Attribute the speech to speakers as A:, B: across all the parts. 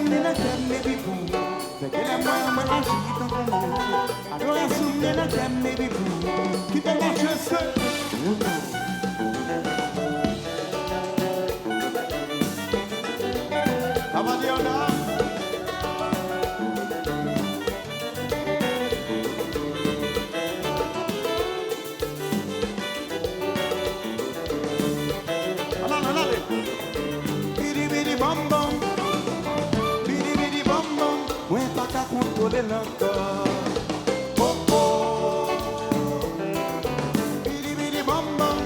A: assume na kemme bipu. Bekele mwa agita kome. Ado assume na kemme bipu. Kita Manchester. Abadiona. Contrôler l'encore. Oh oh. Bidi bidi bam bam.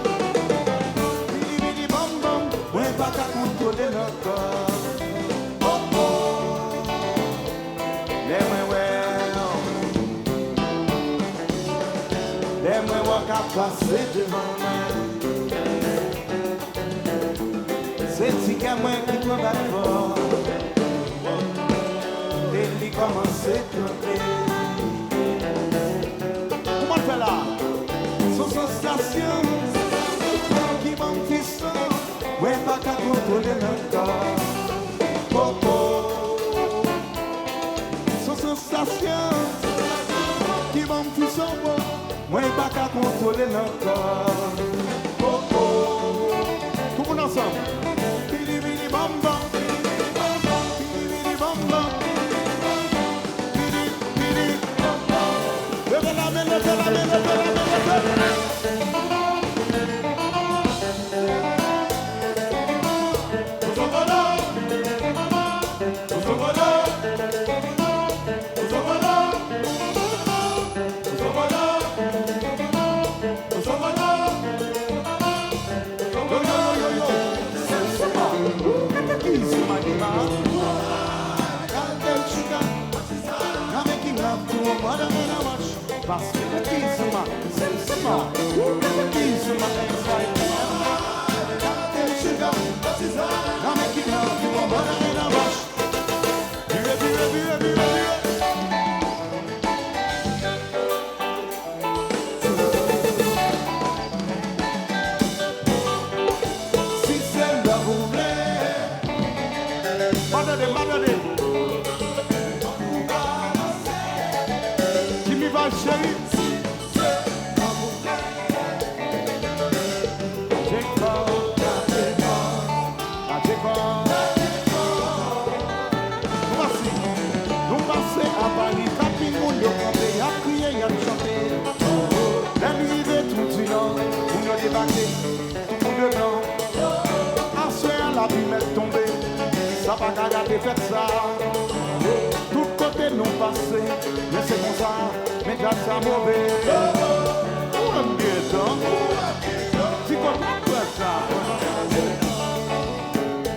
A: Bidi bidi bam bam. Ouais, pas qu'à contrôler l'encore. Oh oh. Les mains qu'à passer devant moi. C'est si qu'à moi qui travaille fort. Ele commence à tomber. Comment on fait là? Son sensation qui m'enfisse. Ouais, pas qu'à contrôler l'encore. Oh oh. Son sensation qui m'enfisse. Ouais, pas qu'à contrôler l'encore. Oh oh. Tout le monde ensemble. Bidi bidi bam bam. Bidi bidi bam bam. Parce que le kisuma, c'est le sama. Le kisuma, it's like cocktail sugar. Now make it love, you want butter in a rush. Si c'est la roulée, madame. Jimmy va chérie. La vie m'est tombée, ça va garder fait ça. Tout côté non passé, mais c'est comme ça, mais grâce à mauvais. Pour un biéton, si quoi tout ça.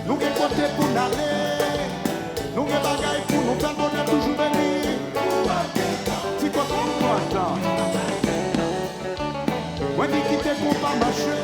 A: Nous qui côté pour aller, nous qui bagaille pour nous faire bonheur toujours venir. Si quoi tout ça. Moi qui quitte pour pas marcher.